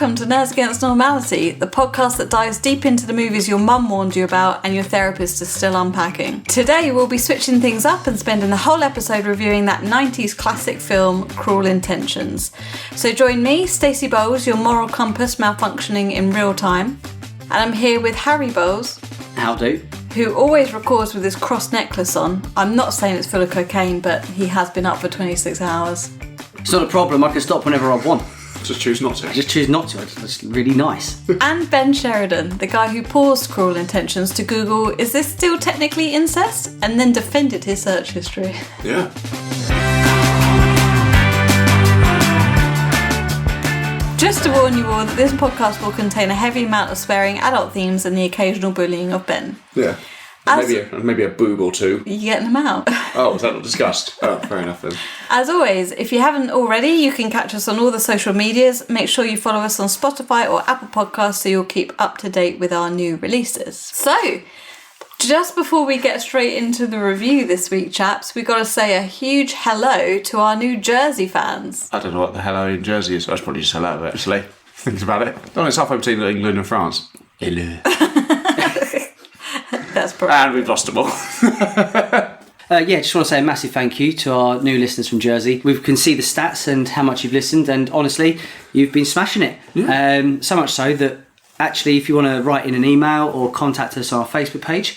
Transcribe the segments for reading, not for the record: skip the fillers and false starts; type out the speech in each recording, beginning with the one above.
Welcome to Nerds Against Normality, the podcast that dives deep into the movies your mum warned you about and your therapist is still unpacking. Today we'll be switching things up and spending the whole episode reviewing that 90s classic film, Cruel Intentions. So join me, Stacey Bowles, your moral compass malfunctioning in real time. And I'm here with Harry Bowles. Howdy. Who always records with his cross necklace on. I'm not saying it's full of cocaine, but he has been up for 26 hours. It's not a problem, I can stop whenever I want. Just choose not to. Just choose not to, it's really nice. And Ben Sheridan, the guy who paused Cruel Intentions to Google, is this still technically incest? And then defended his search history. Yeah. Just to warn you all that this podcast will contain a heavy amount of swearing, adult themes, and the occasional bullying of Ben. Yeah. Maybe a boob or two. You getting them out? Oh, was that not discussed? Oh, fair enough then. As always, if you haven't already, you can catch us on all the social medias. Make sure you follow us on Spotify or Apple Podcasts so you'll keep up to date with our new releases. So, just before we get straight into the review this week, chaps, we've got to say a huge hello to our New Jersey fans. I don't know what the hello in Jersey is. I should probably just hello, actually. Think about it. Oh, it's halfway between England and France. Hello. That's probably. And we've lost them all. Just want to say a massive thank you to our new listeners from Jersey. We can see the stats and how much you've listened, and honestly, you've been smashing it. Yeah. So much so that actually, if you want to write in an email or contact us on our Facebook page,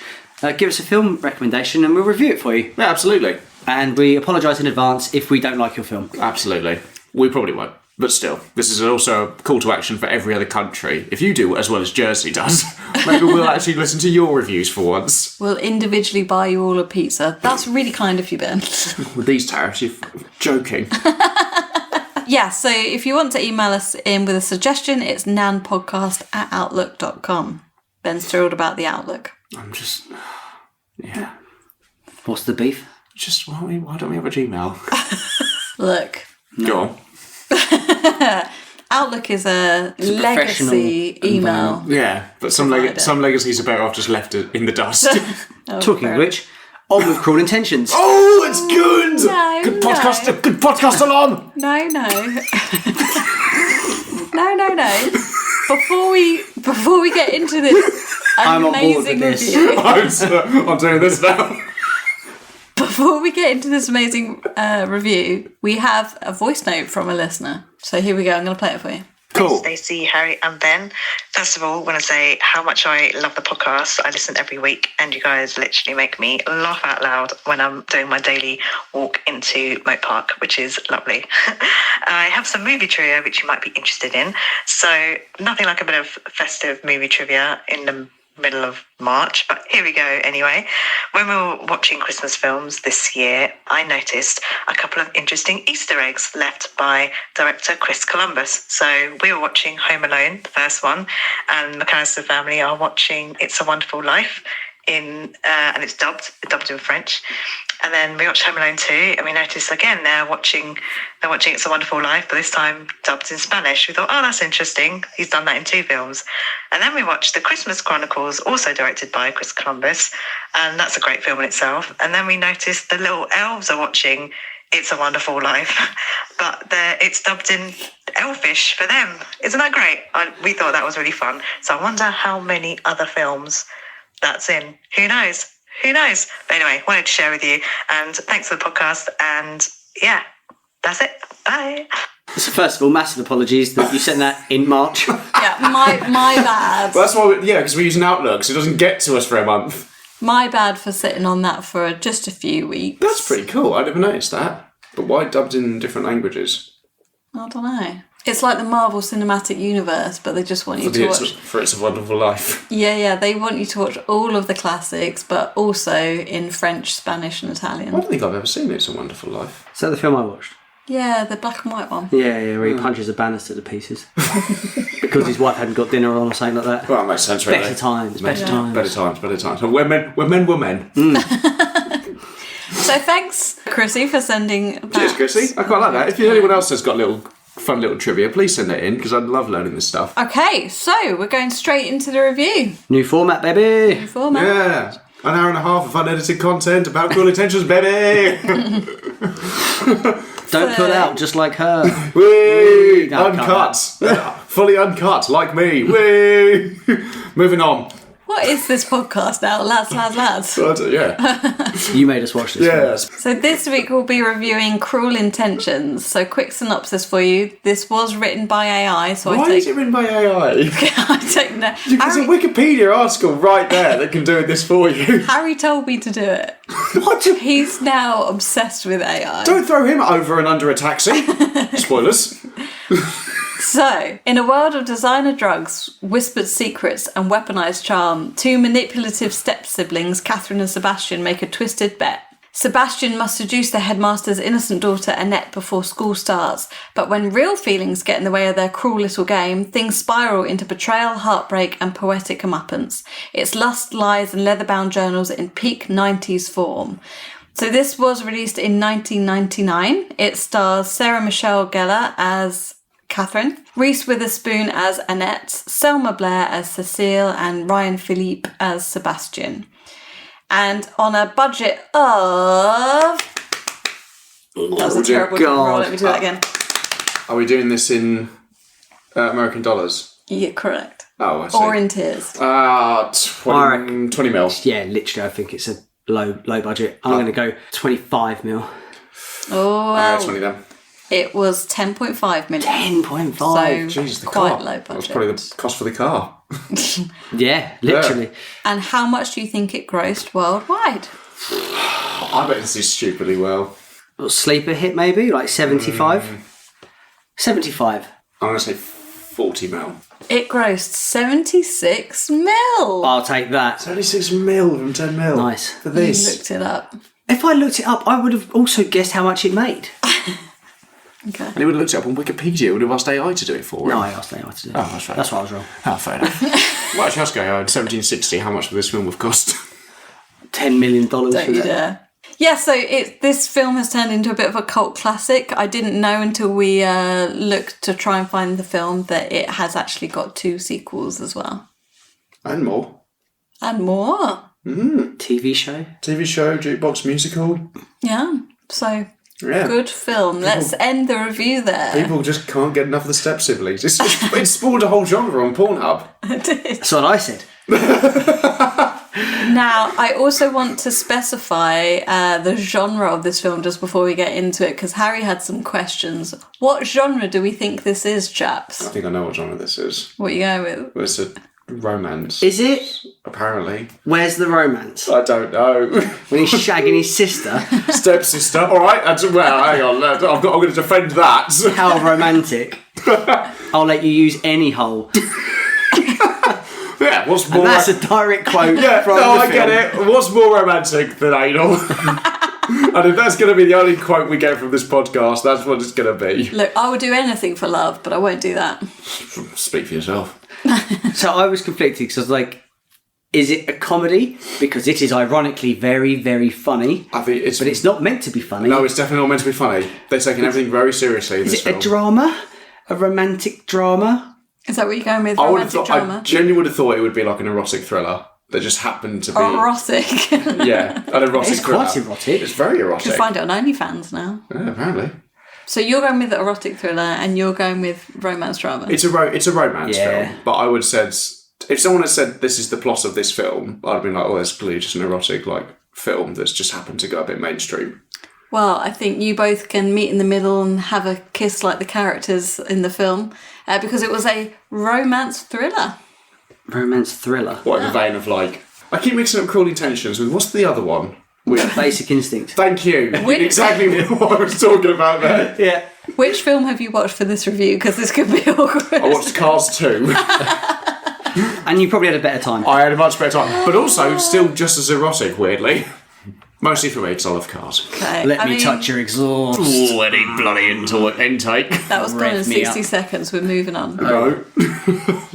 give us a film recommendation and we'll review it for you. Yeah, absolutely. And we apologise in advance if we don't like your film. Absolutely. We probably won't. But still, this is also a call to action for every other country. If you do as well as Jersey does, maybe we'll actually listen to your reviews for once. We'll individually buy you all a pizza. That's really kind of you, Ben. With these tariffs, you're joking. Yeah, so if you want to email us in with a suggestion, it's nanpodcast@outlook.com. Ben's thrilled about the Outlook. I'm just... Yeah. What's the beef? Just, why don't we have a Gmail? Look. Go on. Outlook is a legacy email. Yeah, but some legacies are better off just left in the dust. Talking of which, on with Cruel Intentions. Oh, it's good! No, good podcast alarm! No. No. Before we get into this amazing review. I'm doing this now. Before we get into this amazing review, we have a voice note from a listener. So here we go. I'm going to play it for you. Cool. Stacey, Harry and Ben. First of all, I want to say how much I love the podcast. I listen every week and you guys literally make me laugh out loud when I'm doing my daily walk into Moat Park, which is lovely. I have some movie trivia which you might be interested in. So nothing like a bit of festive movie trivia in the middle of March, but here we go anyway. When we were watching Christmas films this year, I noticed a couple of interesting Easter eggs left by director Chris Columbus. So we were watching Home Alone, the first one, and the McAllister family are watching It's a Wonderful Life and it's dubbed in French. And then we watched Home Alone 2 and we noticed again they're watching It's a Wonderful Life, but this time dubbed in Spanish. We thought, oh, that's interesting. He's done that in 2 films. And then we watched The Christmas Chronicles, also directed by Chris Columbus, and that's a great film in itself. And then we noticed the little elves are watching It's a Wonderful Life, but it's dubbed in Elfish for them. Isn't that great? We thought that was really fun. So I wonder how many other films that's in. Who knows? But anyway, wanted to share with you, and thanks for the podcast, and yeah, that's it. Bye. So first of all, massive apologies that you sent that in March. Yeah, my bad. Well, that's why, because we use an Outlook, so it doesn't get to us for a month. My bad for sitting on that for just a few weeks. That's pretty cool. I never noticed that. But why dubbed in different languages? I don't know. It's like the Marvel Cinematic Universe, but they just want you to watch... For It's a Wonderful Life. Yeah, they want you to watch all of the classics, but also in French, Spanish and Italian. I don't think I've ever seen It's a Wonderful Life. Is that the film I watched? Yeah, the black and white one. Yeah, where he punches a banister to pieces. Because his wife hadn't got dinner on or something like that. Well, that makes sense, really. Better times. Better times. So we're men were men. So thanks, Chrissy, for sending that. Cheers, Chrissy. I quite like that. If anyone else has got fun little trivia, please send it in, because I love learning this stuff. Okay, so we're going straight into the review. New format, baby. New format. Yeah. An hour and a half of unedited content about Cruel Intentions, baby. Don't pull out just like her. Whee! No, Uncut. Fully uncut, like me. Whee! Moving on. What is this podcast now? Lads. Yeah. You made us watch this. Yes. So this week we'll be reviewing Cruel Intentions. So quick synopsis for you. This was written by AI, so Why is it written by AI? I don't know. There's a Wikipedia article right there that can do this for you. Harry told me to do it. What? He's now obsessed with AI. Don't throw him over and under a taxi. Spoilers. So, in a world of designer drugs, whispered secrets, and weaponized charm, two manipulative step-siblings, Catherine and Sebastian, make a twisted bet. Sebastian must seduce the headmaster's innocent daughter Annette before school starts, but when real feelings get in the way of their cruel little game, things spiral into betrayal, heartbreak, and poetic comeuppance. It's lust, lies, and leather-bound journals in peak 90s form. So this was released in 1999. It stars Sarah Michelle Gellar as Catherine, Reese Witherspoon as Annette, Selma Blair as Cecile, and Ryan Philippe as Sebastian. And on a budget of... That was a terrible drum roll. Let me do that again. Are we doing this in American dollars? Yeah, correct. Oh, I see. Or in tears. 20 mil. Yeah, literally, I think it's a low budget. I'm going to go 25 mil. Oh, well, 20 then. it was 10.5 million. 10.5. So Jeez, the quite car. low budget. That was probably the cost for the car. Yeah, literally. And how much do you think it grossed worldwide? I bet this is stupidly well. A sleeper hit maybe, like 75? 75. I'm going to say 40 mil. It grossed 76 mil. I'll take that. 76 mil from 10 mil. Nice. For You this. looked it up. If I looked it up, I would have also guessed how much it made. Okay. And he would have looked it up on Wikipedia. He would have asked AI to do it for him. No, I asked anyone to do it. Oh, that's right. That's why I was wrong. Oh, fair enough. Well, actually, ask AI in 1760 how much would this film have cost? $10 million for Don't you that. dare. Yeah, so this film has turned into a bit of a cult classic. I didn't know until we looked to try and find the film that it has actually got 2 sequels as well. And more. And more. TV show. TV show, jukebox musical. Yeah, so Yeah. good film. Let's end the review there. People just can't get enough of the step siblings. It spawned a whole genre on Pornhub. That's what I said. Now, I also want to specify the genre of this film just before we get into it, because Harry had some questions. What genre do we think this is, I chaps? think I know what genre this is. What are you going with? It's a romance. Is it? Apparently. Where's the romance? I don't know. When he's shagging his sister? Stepsister. All right. Well, hang on. I'm going to defend that. How romantic. I'll let you use any hole. Yeah. What's more? And that's a direct quote Yeah. from No, the I film. get it. What's more romantic than anal? And if that's going to be the only quote we get from this podcast, that's what it's going to be. Look, I would do anything for love, but I won't do that. Speak for yourself. So I was conflicted because I was like, is it a comedy? Because it is ironically very, very funny. I think it's. But it's not meant to be funny. No, it's definitely not meant to be funny. They're taking everything very seriously in Is this it film. a drama? A romantic drama? Is that what you're going with? I would have Romantic thought. drama? I genuinely would have thought it would be like an erotic thriller that just happened to be. Erotic. Yeah, an erotic It's thriller. quite erotic. It's very You erotic. can find it on OnlyFans now. Yeah, apparently. So you're going with the erotic thriller and you're going with romance drama. It's a romance Yeah. film, but I would said if someone had said this is the plot of this film, I'd have been like, oh, it's clearly just an erotic film that's just happened to go a bit mainstream. Well, I think you both can meet in the middle and have a kiss like the characters in the film, because it was a romance thriller. Romance thriller. What in the vein of I keep mixing up Cruel Intentions with what's the other one? Basic Instinct. Thank you. Which- Exactly what I was talking about there. Yeah. Which film have you watched for this review? Because this could be awkward. I watched Cars 2. And you probably had a better time. I had a much better time, but also still just as erotic, weirdly. Mostly for me, because I love cars. Okay. Let I me mean, touch your exhaust. Ooh, any bloody intake. That was done in Rev me 60 up. seconds. We're moving on. No.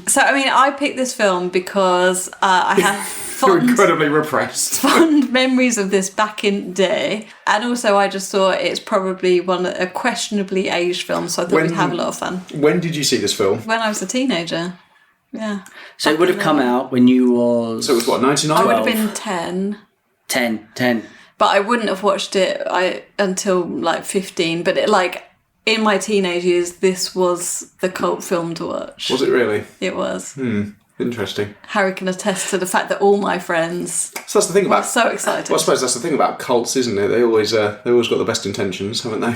So, I mean, I picked this film because I have You're fond, incredibly repressed. fond memories of this back in the day. And also, I just thought it's probably a questionably aged film, so I thought we'd have a lot of fun. When did you see this film? When I was a teenager. Yeah. So it would have come out when you was So it was what, 99? I would have been 10. 10. But I wouldn't have watched it until 15. But in my teenage years, this was the cult film to watch. Was it really? It was. Interesting. Harry can attest to the fact that all my friends So that's the thing were about. so excited. Well, I suppose that's the thing about cults, isn't it? They always got the best intentions, haven't they?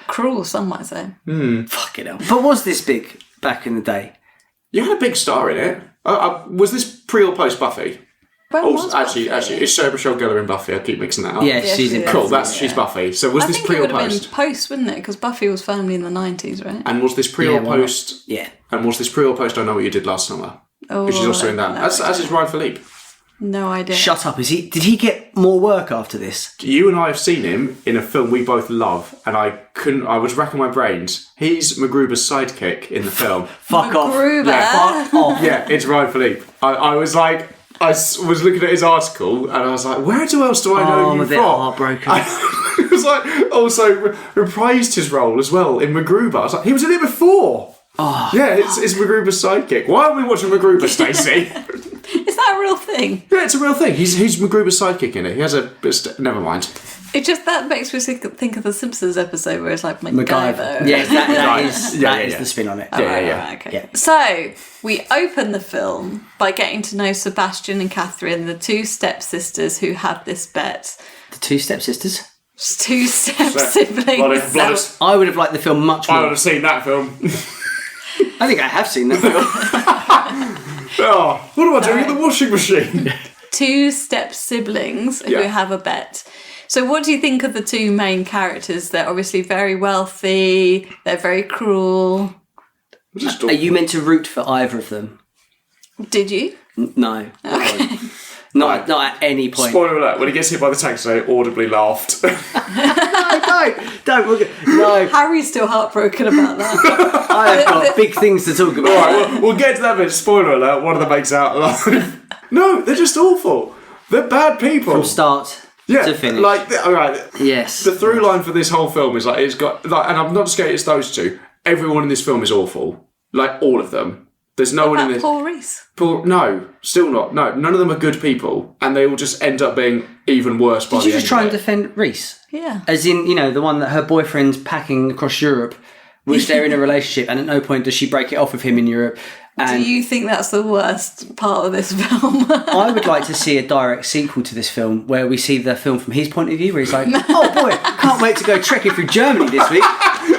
Cruel, some might say. Fucking hell. But was this big back in the day? You had a big star in it. Was this pre or post Buffy? When was Actually, Buffy? it's Sarah Michelle Gellar in Buffy. I keep mixing that up. Yeah, Yeah, she's she in is. Cool. Buffy. She's Buffy. So was I this think pre it or would have post? been post, wouldn't it? Because Buffy was firmly in the 90s, right? And was this pre Yeah, or why not? post? Yeah. And was this pre or post? I Know What You Did Last Summer. Oh, She's also in that. no As idea. is Ryan Philippe. No idea. Shut up. Did he get more work after this? You and I have seen him in a film we both love, and I was racking my brains. He's MacGruber's sidekick in the film. Fuck off. MacGruber. Yeah, fuck off. Yeah, it's Ryan Philippe. I was like, was looking at his article, and I was like, where else do I know I'm you a bit from? heartbroken. It was like, also reprised his role as well in MacGruber. I was like, he was in it before. Oh, yeah, it's MacGruber's sidekick. Why are we watching MacGruber, Stacey? Is that a real thing? Yeah, it's a real thing. He's MacGruber's sidekick in it. He has a... Never mind. It just, that makes me think of the Simpsons episode where it's like MacGyver. Yes, that is Yeah. the spin on it. Yeah. Okay. Yeah. So, we open the film by getting to know Sebastian and Catherine, the two stepsisters who had this bet. The two stepsisters. Just two step-siblings. Bloody- I would have liked the film much I more. would have seen that film. I think I have seen that film. Oh, what am I doing in the washing machine? Two step-siblings who Yeah. have a bet. So what do you think of the two main characters? They're obviously very wealthy, they're very cruel. Are you meant to root for either of them? Did you? No. Not at any point. Spoiler alert, when he gets hit by the taxi, I audibly laughed. Don't. No. Harry's still heartbroken about that. I have got big things to talk about. Alright, we'll get to that bit. Spoiler alert, one of them makes out alive. No, they're just awful. They're bad people. From start to finish. Alright, Yes. the through line for this whole film is like, it's got, like, and I'm not just saying it's those two. Everyone in this film is awful. Like, all of them. There's no one in this. Paul Reese. No, still not. No, none of them are good people, and they all just end up being even worse by Did the you end just try of and it. defend Reese? Yeah. As in, the one that her boyfriend's packing across Europe, which they're in a relationship, and at no point does she break it off with him in Europe. And Do you think that's the worst part of this film? I would like to see a direct sequel to this film where we see the film from his point of view, where he's like, oh boy, can't wait to go trekking through Germany this week.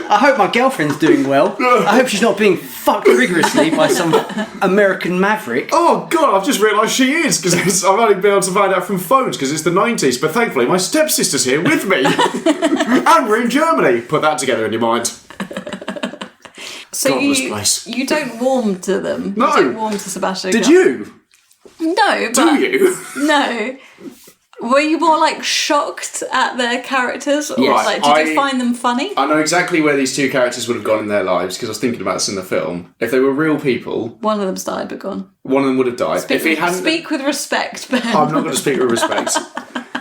I hope my girlfriend's doing well. I hope she's not being fucked rigorously by some American maverick. Oh God, I've just realised she is, because I've only been able to find out from phones because it's the 90s, but thankfully my stepsister's here with me. And we're in Germany. Put that together in your mind. So Godless place. you don't warm to them. No. You don't warm to Sebastian. Did you? No, but Do you? no. Were you more like shocked at their characters, or Yes. like did you find them funny? I know exactly where these two characters would have gone in their lives because I was thinking about this in the film. If they were real people, One of them's died, but gone. one of them would have died. If he hadn't, Speak with respect, Ben. I'm not going to speak with respect.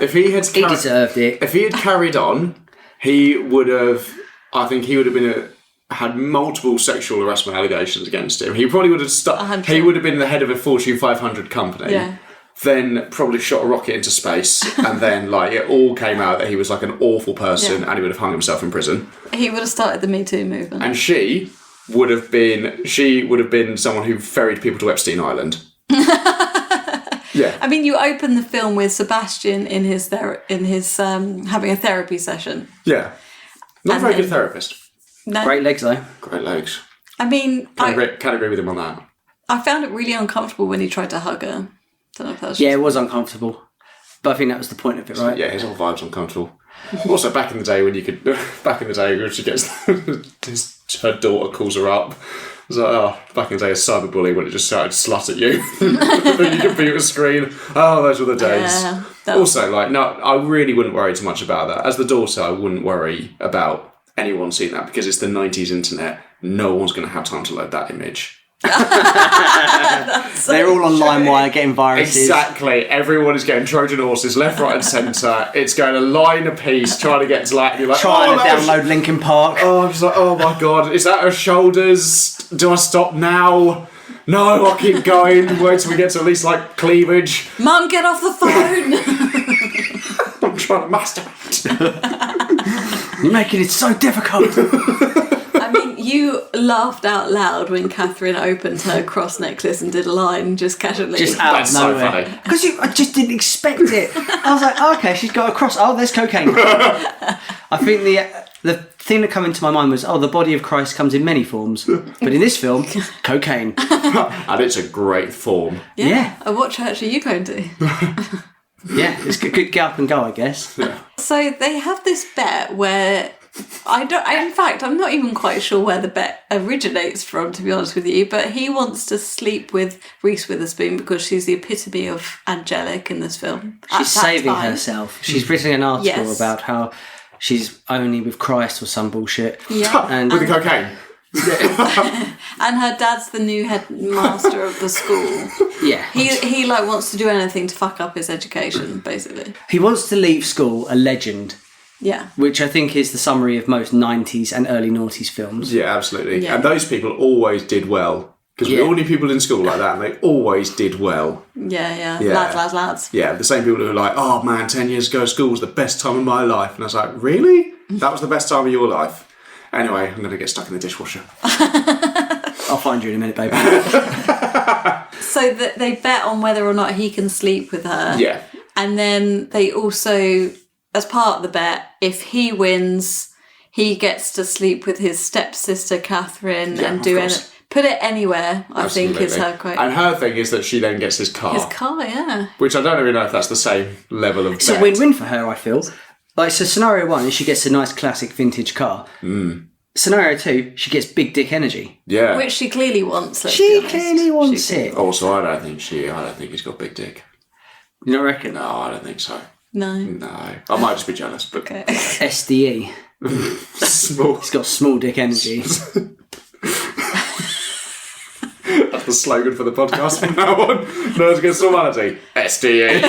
If he had, He deserved it. if he had carried on, he would have. I think he would have been had multiple sexual harassment allegations against him. He probably would have stuck. 100%. He would have been the head of a Fortune 500 company. Yeah. Then probably shot a rocket into space, and then like it all came out that he was like an awful person, Yeah. and he would have hung himself in prison. He would have started the Me Too movement. And she would have been someone who ferried people to Epstein Island. Yeah. I mean, you open the film with Sebastian in his having a therapy session. Yeah. Not a And very then- good therapist. No, Great legs, though. Great legs. I mean, Can't agree with him on that. I found it really uncomfortable when he tried to hug her. Don't know if that's Yeah, it was uncomfortable. But I think that was the point of it, right? Yeah, his whole vibe's uncomfortable. Also, back in the day when she gets her daughter calls her up. It was like, back in the day of cyberbullying when it just started slut at you. The computer screen. Oh, those were the days. Yeah, that was- Also, no, I really wouldn't worry too much about that. As the daughter, I wouldn't worry about anyone seeing that because it's the 90s internet. No one's going to have time to load that image. They're all on LimeWire getting viruses. Exactly. Everyone is getting Trojan horses left, right, and centre. It's going a line a piece, trying to get to like. You're like, Trying to that was- download Linkin Park. Oh, I'm just like, oh my god, is that her shoulders? Do I stop now? No, I'll keep going. Wait till we get to at least like cleavage. Mum, get off the phone. I'm trying to masturbate. You're making it so difficult. I mean, you laughed out loud when Catherine opened her cross necklace and did a line just casually. Just out That's of so nowhere. funny. Because I just didn't expect it. I was like, oh, okay, she's got a cross. Oh, there's cocaine. I think the thing that came into my mind was, the body of Christ comes in many forms. But in this film, cocaine. And it's a great form. Yeah. What church are you going to? Yeah, it's good get up and go, I guess. Yeah. So they have this bet where in fact, I'm not even quite sure where the bet originates from, to be honest with you, but he wants to sleep with Reese Witherspoon because she's the epitome of angelic in this film. She's saving herself. She's written an article Yes. about how she's only with Christ or some bullshit. Yeah. And With the cocaine. And her dad's the new headmaster of the school. yeah. He like wants to do anything to fuck up his education, basically. He wants to leave school a legend, Yeah. which I think is the summary of most 90s and early noughties films. Yeah, absolutely. Yeah. And those people always did well. Because we all knew people in school like that, and they always did well. Yeah. Yeah. Lads. Yeah, the same people who were like, oh man, 10 years ago, school was the best time of my life. And I was like, really? That was the best time of your life? Anyway, I'm going to get stuck in the dishwasher. I'll find you in a minute, baby. So they bet on whether or not he can sleep with her. Yeah. And then they also, as part of the bet, if he wins, he gets to sleep with his stepsister Catherine Yeah, and of do course. put it anywhere, I think is her quote. And her thing is that she then gets his car. His car, yeah. Which I don't even know if that's the same level of It's a bet. win-win for her, I feel. Like, so scenario 1 is she gets a nice classic vintage car. Scenario 2, she gets big dick energy. Yeah. Which she clearly wants. Let's be She honest. clearly wants She it. Also, I don't think he's got big dick. You don't reckon? No, I don't think so. No. No. I might just be jealous, but Okay. SDE. small. He's got small dick energy. That's the slogan for the podcast from now on. Nerds Against Normality. SDE.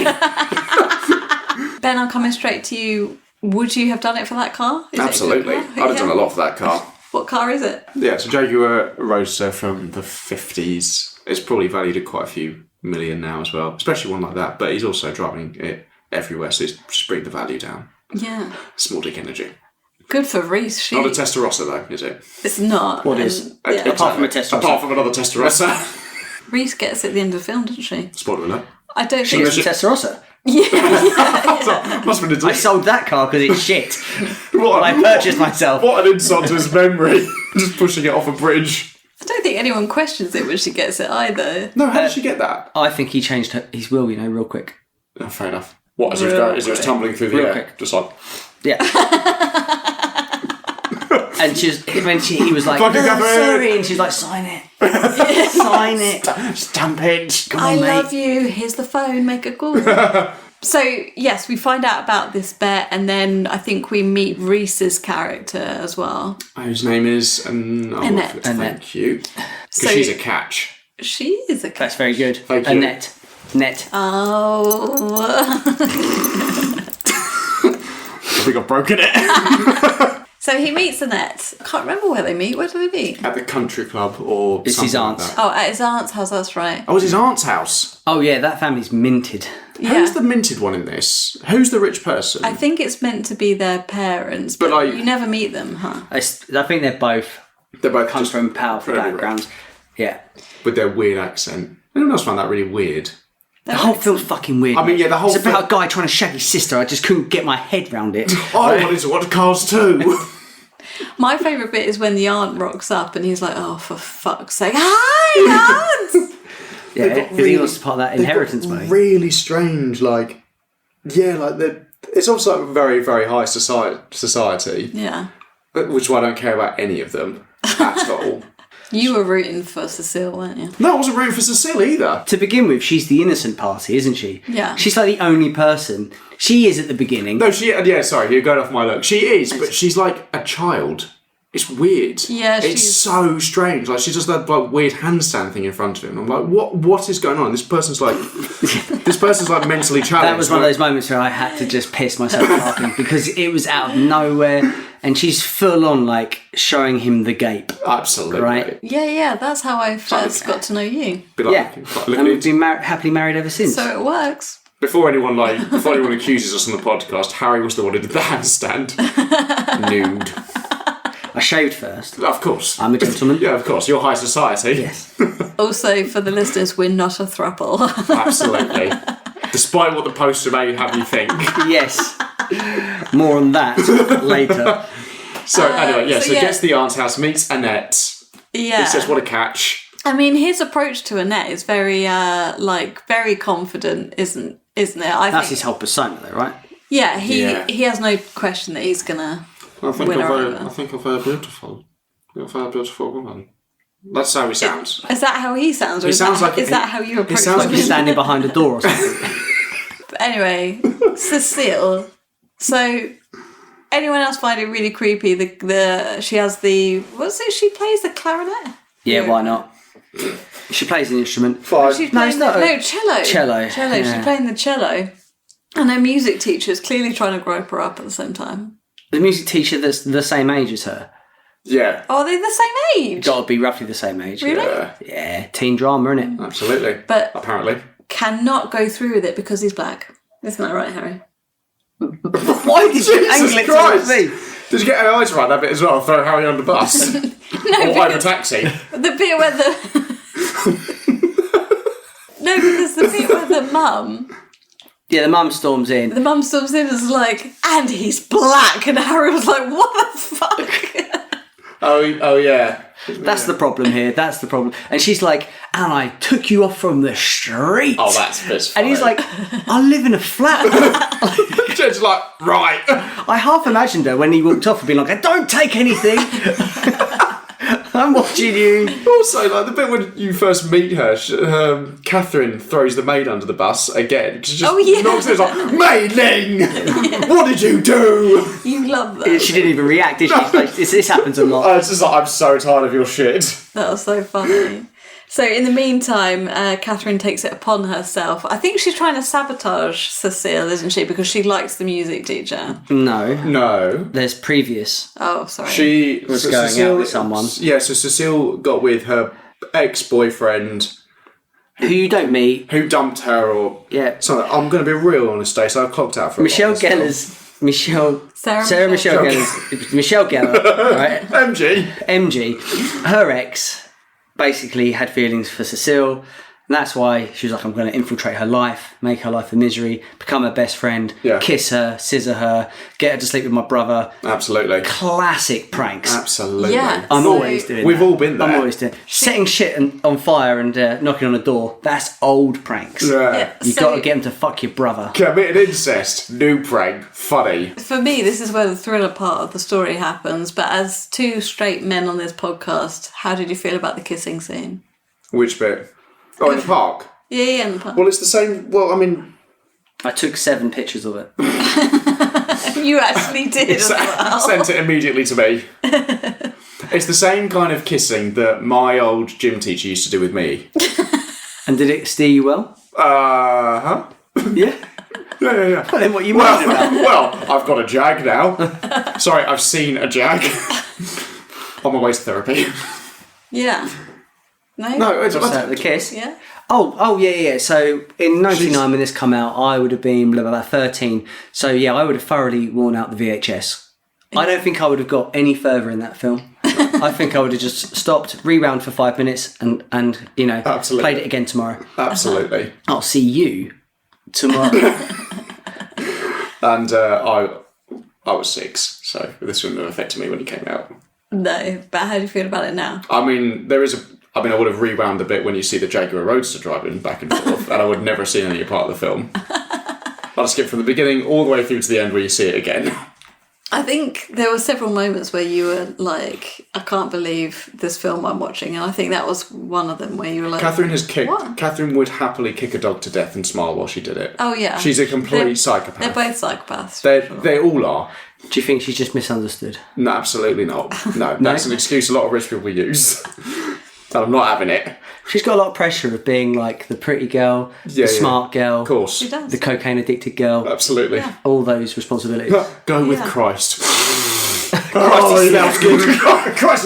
Ben, I'm coming straight to you. Would you have done it for that car? Is it a good Absolutely. car? I'd have done a lot for that car. What car is it? Yeah, it's a Jaguar Roadster from the 50s. It's probably valued at quite a few million now as well, especially one like that. But he's also driving it everywhere, so it's just bring the value down. Yeah. Small dick energy. Good for Reese. Not a Testarossa though, is it? It's not. What is? Yeah. Apart from a Testarossa. Apart from another Testarossa. Reese gets it at the end of the film, doesn't she? Spoiler alert. I don't She think. gets a Testarossa. Must have been I sold that car because it's shit. what, I purchased myself. What an insult to his memory. Just pushing it off a bridge. I don't think anyone questions it when she gets it either. No, how did she get that? I think he changed his will, real quick. Oh, fair enough. What, as Real it was quick. tumbling through the Real air? quick. Just like... Yeah. And he was like, Fucking "No, Catherine." sorry, and she's like, sign it. Sign it. Stamp it. Come I on, mate. love you. Here's the phone. Make a call. So, yes, we find out about this bet, and then I think we meet Reese's character as well. Whose name is... Annette. Thank you. Because So- she's a catch. She is a That's very good. Thank you. Annette. Net. Oh. I think I've broken it. So he meets Annette. I can't remember where they meet. Where do they meet? At the country club or It's his something like aunt's. that. Oh, at his aunt's house, that's right. Oh, it's his aunt's house. Oh, yeah, that family's minted. Yeah. Who's the minted one in this? Who's the rich person? I think it's meant to be their parents, but But, like- you never meet them, huh? I think they're both They both come just from powerful very backgrounds. Yeah. with their weird accent. Anyone else found that really weird? The whole film's fucking weird. I mean, yeah, the whole It's about film- a guy trying to shag his sister. I just couldn't get my head round it. I wanted to watch Cars too. My favourite bit is when the aunt rocks up and he's like, oh, for fuck's sake. Hi, aunt! Yeah, got because really- he wants part of that inheritance money. Really strange, like, yeah, like it's also like very, very high society, Yeah. which is why I don't care about any of them at all. You were rooting for Cecile, weren't you? No, I wasn't rooting for Cecile either. To begin with, she's the innocent party, isn't she? Yeah. She's like the only person. She is at the beginning. No, yeah, sorry, you're going off my look. She is, but she's like a child. It's weird. Yeah, it's she's- so strange. Like she does that like weird handstand thing in front of him. I'm like, what is going on? This person's like mentally challenged. That was one of those moments where I had to just piss myself laughing because it was out of nowhere, and she's full on like showing him the gape. Absolutely Right. Yeah, that's how I first got to know you. Be like, Yeah, like, and we've been happily married ever since. So it works. Before anyone accuses us on the podcast, Harry was the one who did the handstand. Nude. I shaved first. Of course. I'm a gentleman. Yeah, of course. You're high society. Yes. Also, for the listeners, we're not a throuple. Absolutely. Despite what the poster may have you think. Yes. More on that later. So anyway, so gets the aunt's house, meets Annette. Yeah. He says, what a catch. I mean, his approach to Annette is very, very confident, isn't it? That's his whole persona, though, right? Yeah, he has no question that he's gonna win her over. I think of her beautiful. You're a very beautiful woman. That's how he sounds. Is that how he sounds? Or He sounds like is that how you approach sounds like women? He's standing behind a door or something. But anyway, Cecile. So, anyone else find it really creepy? She has the she plays the clarinet. Yeah, why not? She plays an instrument. Fine. She's playing cello. Cello. Yeah. Yeah. She's playing the cello, and her music teacher is clearly trying to grope her up at the same time. The music teacher that's the same age as her. Yeah. Oh, they're the same age. Got to be roughly the same age. Really? Yeah, teen drama, innit? Absolutely. But apparently. Cannot go through with it because he's black. Isn't that right, Harry? Why did you angle it towards me? Did you get her eyes right that bit as well? Throw Harry on the bus? No, or drive a taxi? The bit where the... No, because the bit where the mum... Yeah, the mum storms in. The mum storms in and is like, and he's black. And Harry was like, what the fuck? Oh yeah. That's the problem here. That's the problem. And she's like, and I took you off from the street. Oh, that's funny. And he's like, I live in a flat. Just like, right. I half imagined her when he walked off and being like, don't take anything. I'm watching you. Also, like the bit when you first meet her, Catherine throws the maid under the bus again. She just knocks it like, Maidling! What did you do? You love that. She didn't even react, did she? Like, this happens a lot. It's just like, I'm so tired of your shit. That was so funny. So in the meantime, Catherine takes it upon herself. I think she's trying to sabotage Cecile, isn't she? Because she likes the music teacher. No. There's previous. Oh, sorry. She was going out with someone. Yeah, so Cecile got with her ex-boyfriend. Who you don't meet. Who dumped her or... Yeah. So I'm going to be real honest today, so I've clocked out for Sarah Michelle Gellar's... Michelle Gellar, right? MG. Her ex... basically had feelings for Cecile, and that's why she was like, I'm going to infiltrate her life, make her life a misery, become her best friend, kiss her, scissor her, get her to sleep with my brother. Absolutely. Classic pranks. Absolutely. Yeah. I'm always doing We've that. all been there. I'm always doing setting shit on fire and knocking on a door. That's old pranks. Yeah. You got to get them to fuck your brother. Committed incest. New prank. Funny. For me, this is where the thriller part of the story happens, but as two straight men on this podcast, how did you feel about the kissing scene? Which bit? Oh, in the park? Yeah, in the park. Well, it's the same... Well, I mean... I took 7 pictures of it. You actually did as well. Sent it immediately to me. It's the same kind of kissing that my old gym teacher used to do with me. And did it steer you well? Huh? Yeah. Yeah. Well, then what you moaning about? Well, I've got a jag now. Sorry, I've seen a jag. On my way to therapy. Yeah. No? No, it's The kiss? Yeah. Oh, yeah. So in 99 when this come out, I would have been 13. So yeah, I would have thoroughly worn out the VHS. I don't think I would have got any further in that film. I think I would have just stopped, rewound for 5 minutes, and Absolutely. played it again tomorrow. Absolutely. I'll see you tomorrow. And I was 6, so this wouldn't have affected me when it came out. No, but how do you feel about it now? I mean, I would have rewound the bit when you see the Jaguar Roadster driving back and forth, and I would never have seen any part of the film. I'll skip from the beginning all the way through to the end where you see it again. I think there were several moments where you were like, I can't believe this film I'm watching, and I think that was one of them where you were like... Catherine would happily kick a dog to death and smile while she did it. Oh, yeah. She's a complete psychopath. They're both psychopaths. They all are. Do you think she's just misunderstood? No, absolutely not. No, that's an excuse a lot of rich people use. And I'm not having it. She's got a lot of pressure of being like the pretty girl, the smart girl, of course. She does. the cocaine addicted girl. Absolutely. Yeah. All those responsibilities. Go with Christ. Christ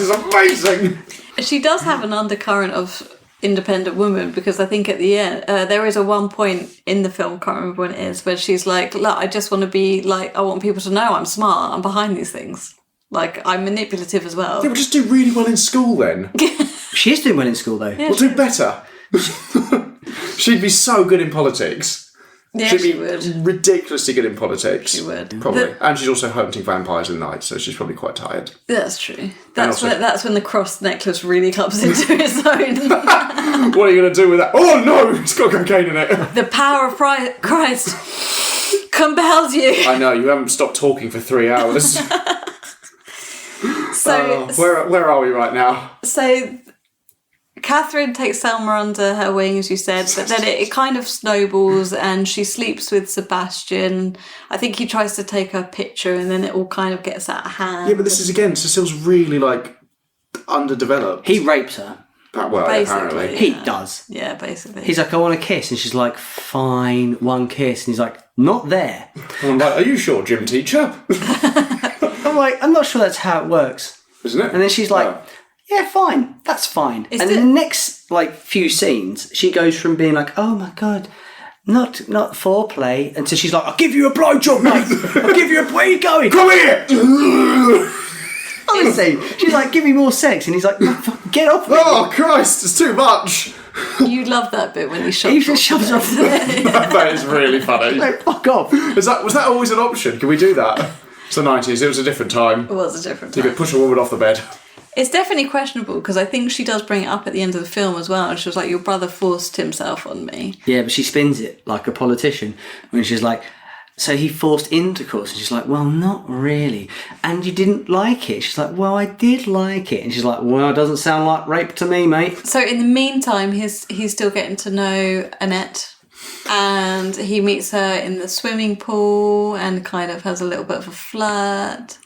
is amazing. She does have an undercurrent of independent woman, because I think at the end there is a one point in the film, can't remember when it is, where she's like, look, I just want to be like, I want people to know I'm smart, I'm behind these things, like I'm manipulative as well. Yeah, but just do really well in school then. She is doing well in school though. Yeah, Well, do better. She'd be so good in politics. yeah, She'd she be would. ridiculously good in politics. She would. Probably. And she's also hunting vampires at night, so she's probably quite tired. That's true. also- That's when the cross necklace really comes into its own. What are you going to do with that? Oh no! It's got cocaine in it. The power of Christ compels you. I know, you haven't stopped talking for 3 hours. So, Where are we right now? so Catherine takes Selma under her wing, as you said, but then it kind of snowballs and she sleeps with Sebastian. I think he tries to take her picture and then it all kind of gets out of hand. Yeah, but this is, again, Cecile's really, like, underdeveloped. He rapes her. Well, Basically. apparently. He does. Yeah, basically. He's like, I want a kiss. And she's like, fine, one kiss. And he's like, not there. I'm like, are you sure, gym teacher? I'm like, I'm not sure that's how it works. Isn't it? And then she's like, yeah, fine, that's fine. Is and it- then the next like few scenes, she goes from being like, oh my god, not foreplay, until she's like, I'll give you a blowjob, mate. I'll give you a. Where are you going? Come here! Honestly, she's like, give me more sex, and he's like, no, get off me. Oh, Christ, it's too much. You love that bit when he shoves He just shoves her off. That is really funny. Like, fuck off. Was that always an option? Can we do that? It's the 90s, it was a different time. It was a different You time. could push a woman off the bed. It's definitely questionable because I think she does bring it up at the end of the film as well. She was like, your brother forced himself on me. Yeah, but she spins it like a politician when she's like, so he forced intercourse. And she's like, well, not really. And you didn't like it. She's like, well, I did like it. And she's like, well, it doesn't sound like rape to me, mate. So in the meantime, he's still getting to know Annette, and he meets her in the swimming pool and kind of has a little bit of a flirt.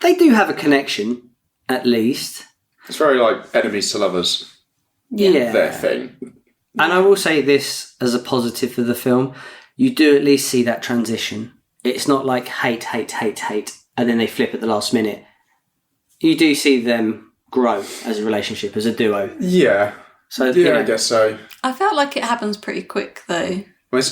They do have a connection, at least. It's very like enemies to lovers, Yeah. their thing. And I will say this as a positive for the film. You do at least see that transition. It's not like hate, hate, hate, hate, and then they flip at the last minute. You do see them grow as a relationship, as a duo. Yeah. So Yeah, you know, I guess so. I felt like it happens pretty quick though.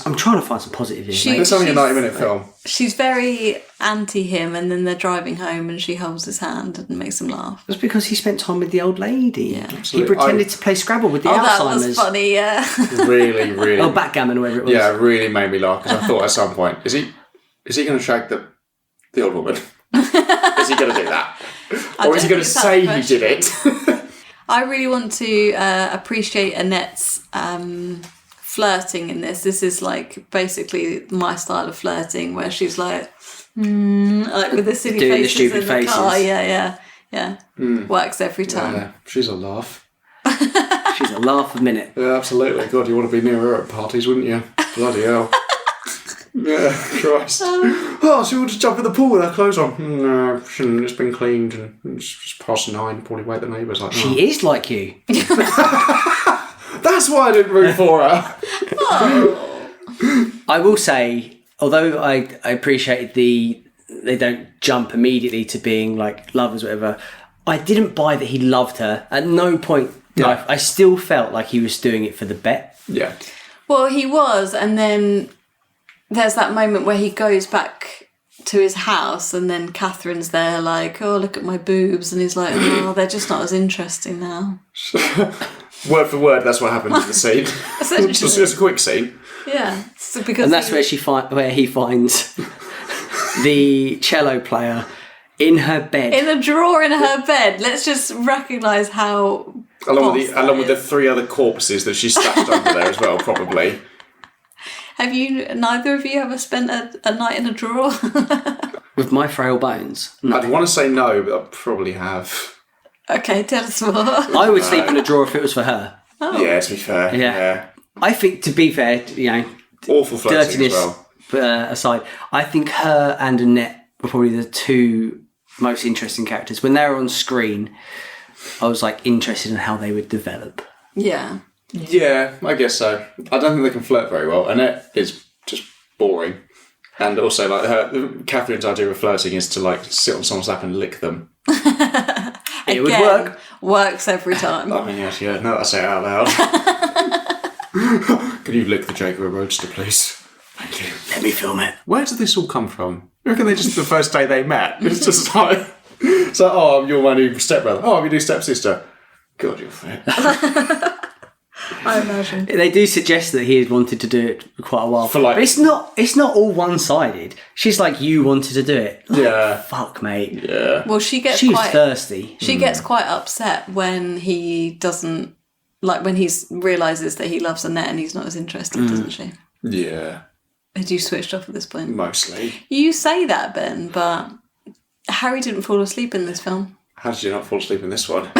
I'm trying to find some positive here, mate. It's only a she's- 90-minute film. She's very anti him, and then they're driving home and she holds his hand and makes him laugh. That's because he spent time with the old lady. Yeah. He Absolutely. pretended to play Scrabble with the Oh, that Alzheimer's. was funny, yeah. Really, really. Oh, backgammon or whatever it was. Yeah, it really made me laugh because I thought at some point, is he going to shag the old woman? Is he going to do that? Or is he don't going to think say that's he did it? I really want to appreciate Annette's flirting in this. This is like basically my style of flirting, where she's like with the silly Doing the faces stupid in the faces. car. Yeah. Works every time. Yeah, she's a laugh. She's a laugh a minute. Yeah, absolutely. God, you want to be near her at parties, wouldn't you? Bloody hell. Yeah, Christ. Oh, so we'll just jump in the pool with our clothes on. No, shouldn't. It's been cleaned and it's just past 9. Probably wake the neighbours like that. She is like you. That's why I didn't root for her. I will say, although I appreciated they don't jump immediately to being like lovers or whatever, I didn't buy that he loved her. At no point did No. I still felt like he was doing it for the bet. Yeah. Well, he was, and then there's that moment where he goes back to his house, and then Catherine's there like, oh, look at my boobs, and he's like, oh, they're just not as interesting now. Word for word, that's what happened in the scene. Essentially. Just a quick scene. Yeah, so because And that's where he finds the cello player in her bed. in a drawer in her bed. Let's just recognise how Along boss with that the is. 3 other corpses that she stashed under there as well, probably. Have you? Neither of you ever spent a night in a drawer? With my frail bones. No. I'd want to say no, but I probably have. Okay, tell us more. I would sleep in a drawer if it was for her. Yeah, to be fair. Yeah. I think, to be fair, Awful flirting as dirtiness well. aside, I think her and Annette were probably the two most interesting characters. When they were on screen, I was like interested in how they would develop. Yeah. Yeah, I guess so. I don't think they can flirt very well. Annette is just boring. And also, like, Catherine's idea of flirting is to, like, sit on someone's lap and lick them. It would work. Works every time. I mean, yes, yeah, now that I say it out loud. Can you lick the Jaguar Roadster, please? Thank you. Let me film it. Where did this all come from? You reckon they just the first day they met? It's just like, it's like, oh, you're my new stepbrother. Oh, I'm your new stepsister. God, you're fit. I imagine. They do suggest that he had wanted to do it for quite a while. For like- but it's not all one-sided. She's like, you wanted to do it. Yeah. Fuck, mate. Yeah. Well, she gets She was quite thirsty. She gets quite upset when he doesn't, like when he realises that he loves Annette and he's not as interested, doesn't she? Yeah. Had you switched off at this point? Mostly. You say that, Ben, but Harry didn't fall asleep in this film. How did you not fall asleep in this one?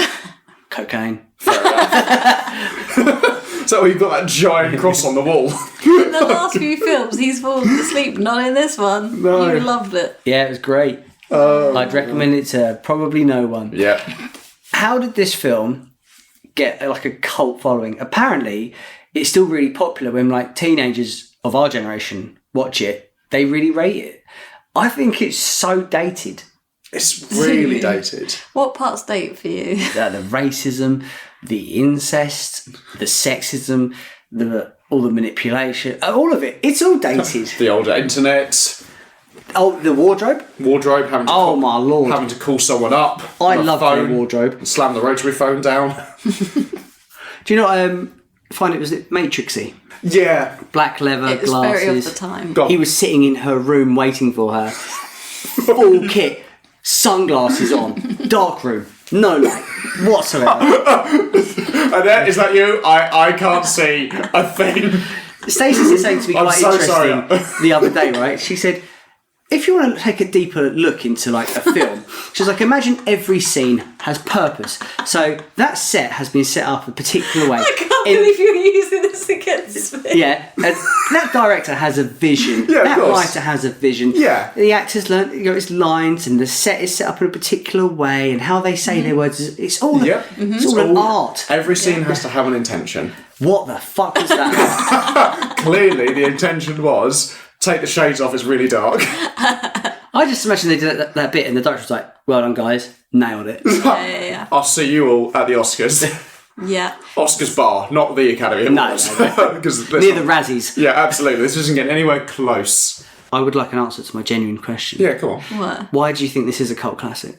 Cocaine. Fair enough. So you've got that giant cross on the wall. In the last few films, he's fallen asleep, not in this one. No. You loved it. Yeah, it was great. I'd recommend it to probably no one. Yeah. How did this film get like a cult following? Apparently, it's still really popular when like teenagers of our generation watch it. They really rate it. I think it's so dated. It's really dated. What part's date for you? The racism, the incest, the sexism, all the manipulation, all of it. It's all dated. The older internet. Oh, the wardrobe? Wardrobe, having to Oh, my lord. having to call someone up. I on a love phone, the wardrobe. and slam the rotary phone down. Do you know what I find it was Matrixy? Yeah. Black leather, It was glasses. very of the time. God. He was sitting in her room waiting for her. Full kit, sunglasses on, dark room, no light whatsoever. Annette, is that you? I can't see a thing. Stacey said something to me I'm quite so interesting sorry. the other day, right? She said, if you want to take a deeper look into like a film, she's like, imagine every scene has purpose. So that set has been set up a particular way. I can't believe you're using this against me. Yeah, and that director has a vision. Yeah, of that course. writer has a vision. Yeah. The actors learn, its lines, and the set is set up in a particular way, and how they say their words. It's all, Yep. it's all an art. Every scene has to have an intention. What the fuck was that? Clearly, the intention was take the shades off. It's really dark. I just imagine they did that bit, and the director was like, "Well done, guys, nailed it." Yeah. I'll see you all at the Oscars. Yeah. Oscars bar, not the Academy No, Awards. no. Because Near the Razzies. Yeah, absolutely. This isn't getting anywhere close. I would like an answer to my genuine question. Yeah, come on. What? Why do you think this is a cult classic?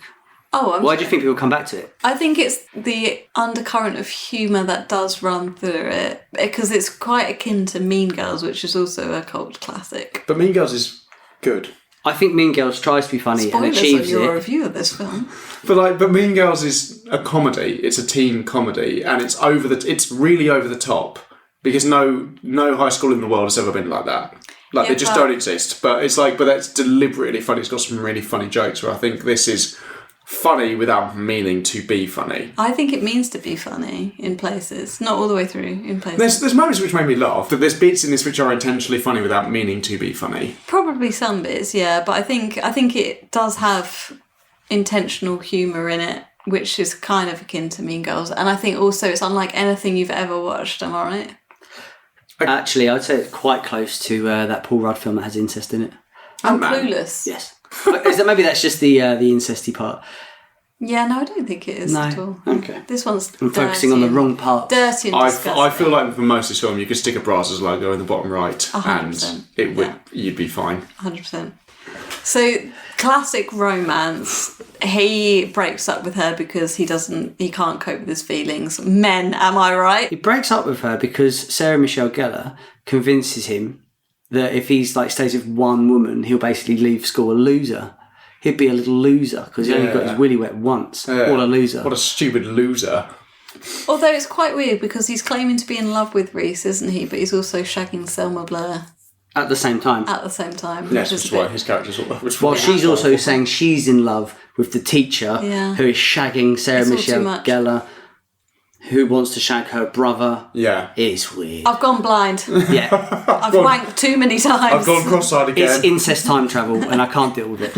Oh, Why do you think people come back to it? I think it's the undercurrent of humour that does run through it, because it's quite akin to Mean Girls, which is also a cult classic. But Mean Girls is good. I think Mean Girls tries to be funny and Spoilers on achieves your it. review of this film. But Mean Girls is a comedy. It's a teen comedy, and it's really over the top because no high school in the world has ever been like that. Like Yeah, they just but- don't exist. But it's like, but that's deliberately funny. It's got some really funny jokes. Where I think this is funny without meaning to be funny. I think it means to be funny in places, not all the way through in places. There's moments which made me laugh. But there's bits in this which are intentionally funny without meaning to be funny. Probably some bits, yeah, but I think it does have intentional humour in it, which is kind of akin to Mean Girls, and I think also it's unlike anything you've ever watched. Am I right? Actually, I'd say it's quite close to that Paul Rudd film that has incest in it. I'm Man. Clueless. Yes. Maybe that's just the incesty part. Yeah, no, I don't think it is No. at all. Okay. This one's I'm focusing on the wrong part. dirty and disgusting. I feel like for most of this film, you could stick a Brazzers logo in the bottom right, 100%, and it would you'd be fine. 100%. So, classic romance. He breaks up with her because he can't cope with his feelings. Men, am I right? He breaks up with her because Sarah Michelle Gellar convinces him that if he's like stays with one woman, he'll basically leave school a loser. He'd be a little loser because he only got his willy wet once. Yeah. What a loser. What a stupid loser. Although it's quite weird because he's claiming to be in love with Reese, isn't he? But he's also shagging Selma Blair At the same time. at the same time. Yes, which which is is a why bit- his character's all. Well, she's also saying she's in love with the teacher Yeah. who is shagging Sarah It's all Michelle too much. Gellar, who wants to shag her brother. Yeah. It's weird. I've gone blind. Yeah. I've wanked too many times. I've gone cross-eyed again. It's incest time travel and I can't deal with it.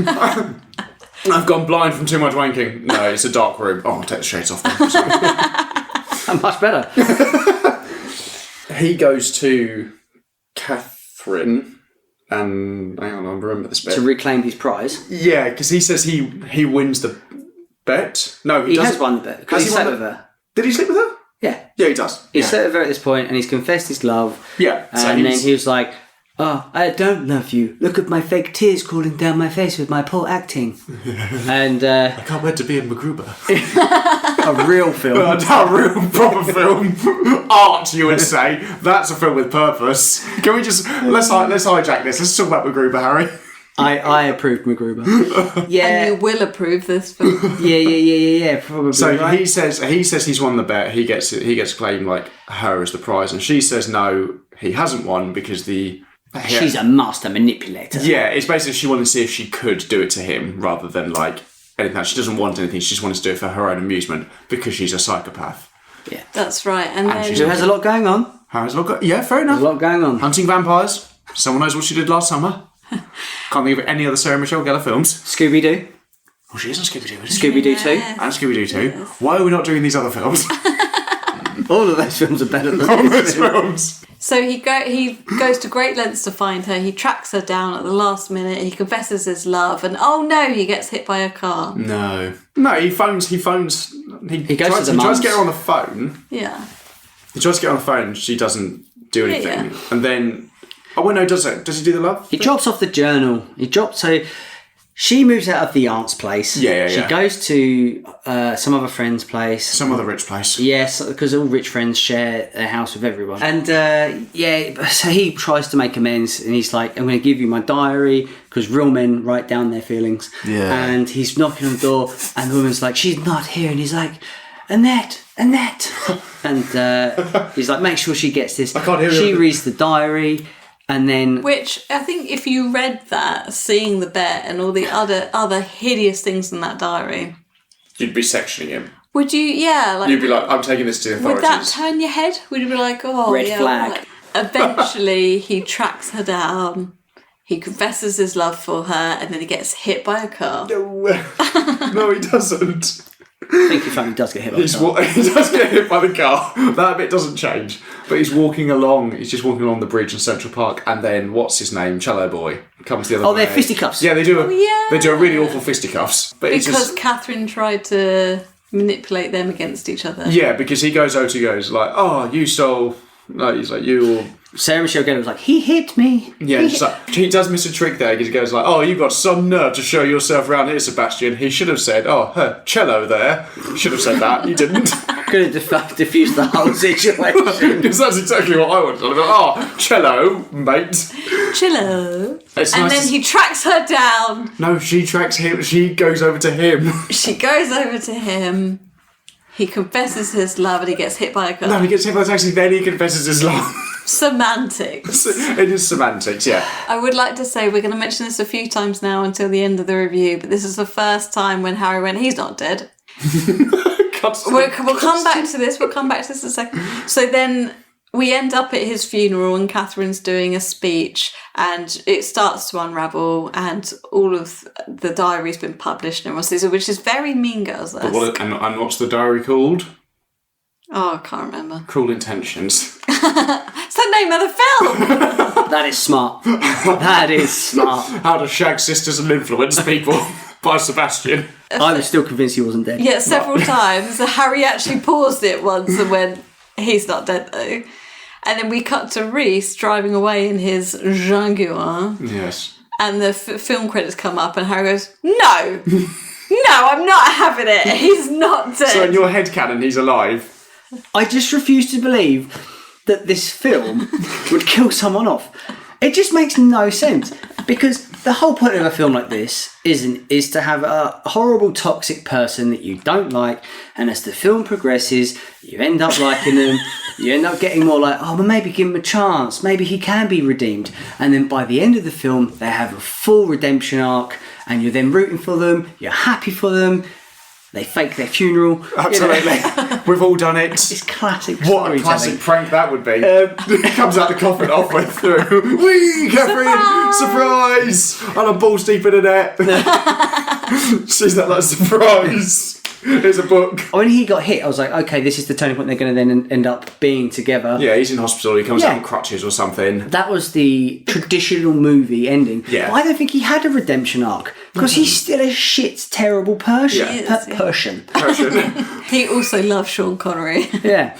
I've gone blind from too much wanking. No, it's a dark room. Oh, I'll take the shades off then. Sorry. I'm much better. He goes to Catherine, and hang on, I remember this bit. To reclaim his prize. Yeah, because he says he wins the bet. No, He doesn't. has won the bet because he slept with her. Did he sleep with her? Yeah. Yeah, he does. He slept with her at this point and he's confessed his love. Yeah. So And then he was like, "Oh, I don't love you. Look at my fake tears cooling down my face with my poor acting." And I can't wait to be in MacGruber. a real film. A real proper film. Art, you would say. That's a film with purpose. Can we just let's hijack this. Let's talk about MacGruber, Harry. I approved MacGruber. Yeah. And you will approve this film. Yeah, probably. So right? he says he's won the bet. He gets claimed like her as the prize, and she says no, he hasn't won because she's a master manipulator. Yeah, it's basically she wanted to see if she could do it to him rather than like anything else. She doesn't want anything. She just wants to do it for her own amusement because she's a psychopath. Yeah, that's right. And then she has a lot going on. Yeah, fair enough. There's a lot going on. Hunting vampires. Someone knows what she did last summer. Can't think of any other Sarah Michelle Gellar films. Scooby-Doo. Oh, she is in Scooby-Doo. Scooby-Doo 2. And Scooby-Doo 2. Yes. Why are we not doing these other films? All of those films are better than all those films. So he goes to great lengths to find her. He tracks her down at the last minute. He confesses his love, and oh no, he gets hit by a car. No, he phones. He tries to get her on the phone. Yeah. He tries to get her on the phone. She doesn't do anything, and then. Oh, well, no, does he do the love? He drops off the journal. So she moves out of the aunt's place. Yeah. She goes to some other friend's place. Some other rich place. Yes, because all rich friends share a house with everyone. And so he tries to make amends and he's like, "I'm going to give you my diary," because real men write down their feelings. Yeah. And he's knocking on the door and the woman's like, "She's not here." And he's like, Annette. And he's like, "Make sure she gets this." I can't hear She you. reads the diary. And then, which I think if you read that, seeing the bet and all the other hideous things in that diary, you'd be sectioning him. Would you? Yeah, like you'd be like, "I'm taking this to the authorities." Would that turn your head? Would you be like, "Oh, red flag"? Like, eventually, he tracks her down. He confesses his love for her, and then he gets hit by a car. No, he doesn't. I think he does get hit by the car. He does get hit by the car. That bit doesn't change. But he's walking along. He's just walking along the bridge in Central Park, and then what's his name? Cello Boy comes the other way. Oh, they're fisticuffs. Yeah, they do. They do a really awful fisticuffs. But because Catherine tried to manipulate them against each other. Yeah, because he goes like, "Oh, you stole." No, he's like, "You." Sarah Michelle Gellar was like, "He hit me." Yeah, he does miss a trick there. He goes like, "Oh, you've got some nerve to show yourself around here, Sebastian." He should have said, "Oh, cello there." He should have said that. He didn't. Could have diffused the whole situation. Because that's exactly what I would have done. Oh, cello, mate. Cello. It's and nice then he tracks her down. No, she tracks him. She goes over to him. She goes over to him. He confesses his love and he gets hit by a car. No, he gets hit by the taxi, then he confesses his love. Semantics. It is semantics, yeah. I would like to say we're going to mention this a few times now until the end of the review, but this is the first time when Harry went, "He's not dead." We'll come back to this. We'll come back to this in a second. So then we end up at his funeral and Catherine's doing a speech and it starts to unravel and all of the diary's been published and everyone sees it, which is very Mean Girls. And what's the diary called? Oh, I can't remember. Cruel Intentions. It's the name of the film! That is smart. That is smart. How to Shag Sisters and Influence People by Sebastian. I was still convinced he wasn't dead. Yeah, several times. Harry actually paused it once and went, "He's not dead though." And then we cut to Reese driving away in his Jaguar. Yes. And the film credits come up and Harry goes, "No! No, I'm not having it. He's not dead." So in your headcanon, he's alive. I just refuse to believe that this film would kill someone off. It just makes no sense. Because the whole point of a film like this is to have a horrible, toxic person that you don't like, and as the film progresses, you end up liking them. You end up getting more like, "Oh, well, maybe give him a chance. Maybe he can be redeemed." And then by the end of the film, they have a full redemption arc, and you're then rooting for them. You're happy for them. They fake their funeral. Absolutely. We've all done it. It's classic What a classic prank that would be. He comes out the coffin halfway through. Whee, Catherine! Surprise! And I'm balls deep in a net. She's that like, surprise. There's a book. When he got hit, I was like, okay, this is the turning point. They're going to then end up being together. Yeah, he's in hospital. He comes out on crutches or something. That was the traditional movie ending. Yeah. I don't think he had a redemption arc because he's still a shit, terrible Persian. Persian. He also loves Sean Connery. Yeah.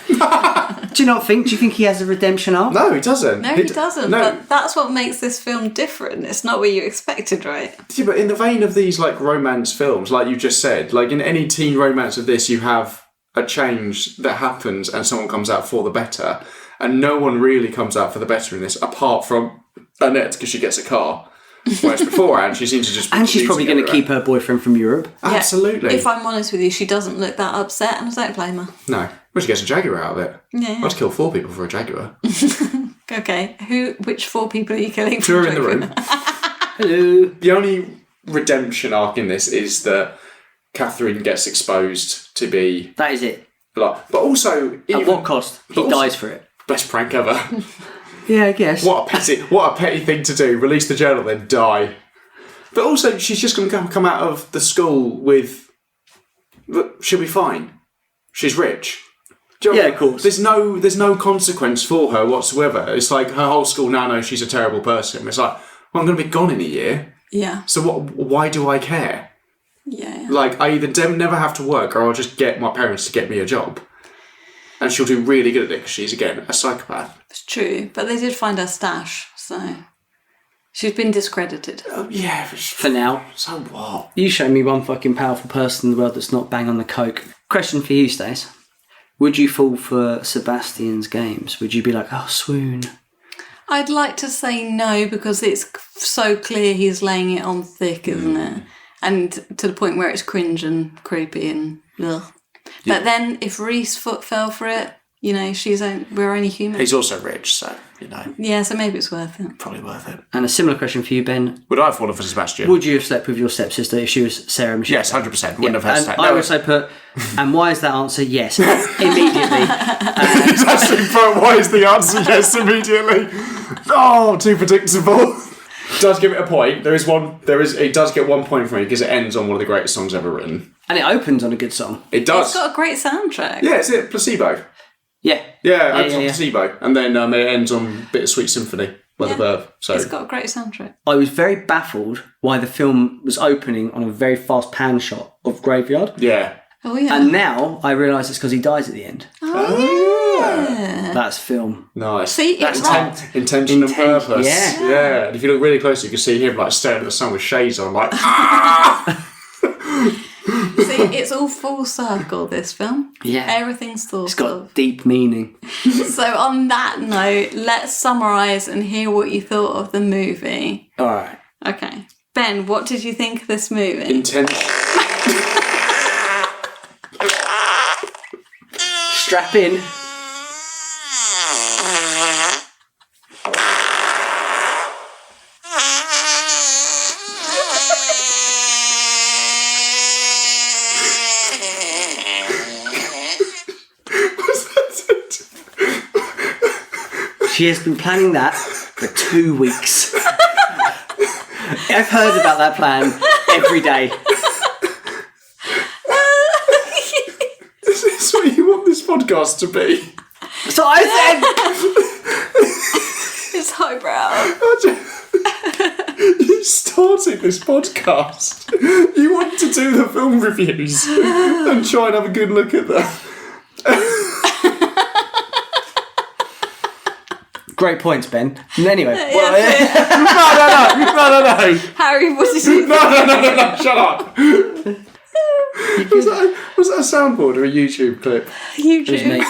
Do you not think? Do you think he has a redemption arc? No, he doesn't. No, he doesn't. No. But that's what makes this film different. It's not what you expected, right? Yeah, but in the vein of these like romance films, like you just said, like in any teen romance of this, you have a change that happens and someone comes out for the better, and no one really comes out for the better in this, apart from Annette because she gets a car. Whereas beforehand, she seems to just. And she's probably going to keep her boyfriend from Europe. Absolutely. Yeah, if I'm honest with you, she doesn't look that upset, and I don't blame her. No, well, she gets a Jaguar out of it. Yeah. I'd kill 4 people for a Jaguar. Okay, which 4 people are you killing? Two are in the room. Hello. The only redemption arc in this is that Catherine gets exposed to be That is it. like, but also At what cost? He dies for it. best prank ever. Yeah, I guess. What a petty thing to do. Release the journal, then die. But also, she's just going to come out of the school with. Look, she'll be fine. She's rich. Do you know Yeah, of course. There's no consequence for her whatsoever. It's like her whole school now knows she's a terrible person. It's like, well, I'm going to be gone in a year. Yeah. So what? Why do I care? Yeah. Like, I either never have to work, or I'll just get my parents to get me a job. And she'll do really good at it because she's, again, a psychopath. It's true, but they did find her stash, so she's been discredited. Yeah, For now. so what? You show me one fucking powerful person in the world that's not bang on the coke. Question for you, Stace. Would you fall for Sebastian's games? Would you be like, oh, swoon? I'd like to say no because it's so clear he's laying it on thick, isn't it? And to the point where it's cringe and creepy and ugh. But then if Reese fell for it, you know, we're only human. He's also rich, so, you know, Yeah, so maybe it's worth it. probably worth it. And a similar question for you, Ben. Would I have fallen for Sebastian? Would you have slept with your stepsister if she was Sarah Michelle? Yes, 100%. Wouldn't have hesitated. And I also put, and why is that answer yes? Immediately. He's actually put, why is the answer yes immediately? Oh, too predictable. Does give it a point. It does get 1 point from me because it ends on one of the greatest songs ever written. And it opens on a good song. It does. It's got a great soundtrack. Yeah, it's it. Placebo. Yeah. Yeah, it opens on Placebo. And then it ends on Bittersweet Symphony by The Verve. So It's got a great soundtrack. I was very baffled why the film was opening on a very fast pan shot of Graveyard. yeah. Oh, yeah. And now I realise it's because he dies at the end. Oh, yeah. That's film. Nice. See, that's it's right. intention and purpose. Yeah. Yeah. And if you look really close, you can see him like staring at the sun with shades on, like. See, it's all full circle, this film. Yeah. Everything's thought It's got of. deep meaning. So on that note, let's summarise and hear what you thought of the movie. All right. Okay. Ben, what did you think of this movie? Intention. Strap in. She has been planning that for 2 weeks. I've heard about that plan every day. Is this what you want this podcast to be? So I It's highbrow. You started this podcast. You want to do the film reviews and try and have a good look at them. Great points, Ben. Anyway. No. Harry, what did you think? No, shut up. Was that a soundboard or a YouTube clip? YouTube.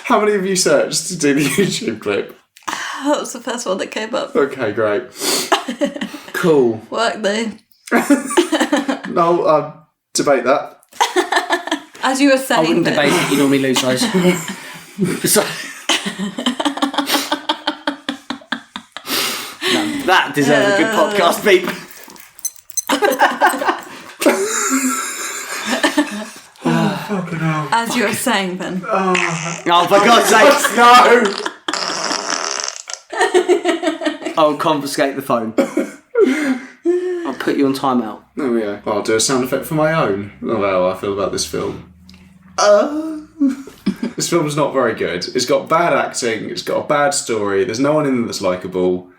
How many of you searched to do the YouTube clip? That was the first one that came up. Okay, great. Cool. Work though. No, I'll debate that. As you were I saying, wouldn't Ben, debate it, you normally lose those. So, no, that deserves a good podcast beep. Fucking hell. as you were saying, Ben. Oh, for God's sake. No! I'll confiscate the phone. I'll put you on timeout. Oh yeah. Well, I'll do a sound effect for my own. Oh, how I feel about this film. This film's not very good. It's got bad acting. It's got a bad story. There's no one in it that's likeable.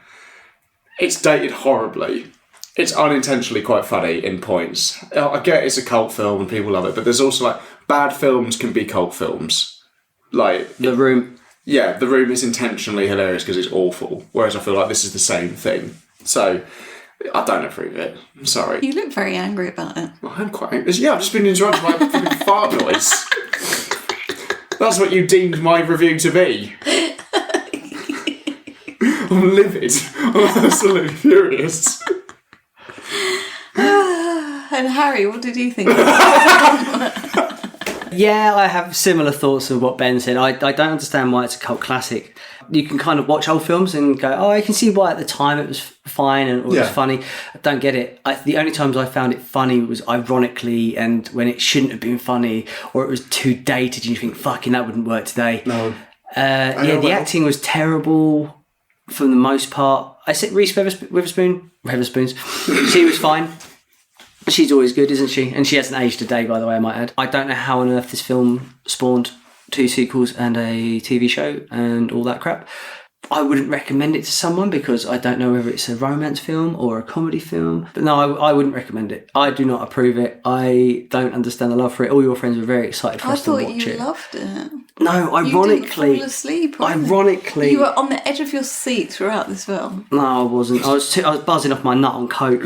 It's dated horribly. It's unintentionally quite funny in points. I get it's a cult film and people love it, but there's also like bad films can be cult films. Like The Room. Yeah, The Room is intentionally hilarious because it's awful. Whereas I feel like this is the same thing. So I don't approve it. I'm sorry. You look very angry about it. I'm quite angry. Yeah, I've just been interrupted by a fucking fart noise. That's what you deemed my review to be. I'm livid. I'm absolutely furious. And Harry, what did you think? Yeah, I have similar thoughts of what Ben said. I don't understand why it's a cult classic. You can kind of watch old films and go, oh, I can see why at the time it was fine and it was funny. I don't get it. The only times I found it funny was ironically and when it shouldn't have been funny or it was too dated and you think, fucking, that wouldn't work today. No. The acting was terrible for the most part. I said Reese Witherspoon, she was fine. She's always good, isn't she? And she hasn't aged a day, by the way, I might add. I don't know how on earth this film spawned 2 sequels and a TV show and all that crap. I wouldn't recommend it to someone because I don't know whether it's a romance film or a comedy film. But no, I wouldn't recommend it. I do not approve it. I don't understand the love for it. All your friends were very excited for us to watch it. I thought you loved it. No, ironically. You didn't fall asleep. Ironically. You were on the edge of your seat throughout this film. No, I wasn't. I was buzzing off my nut on coke.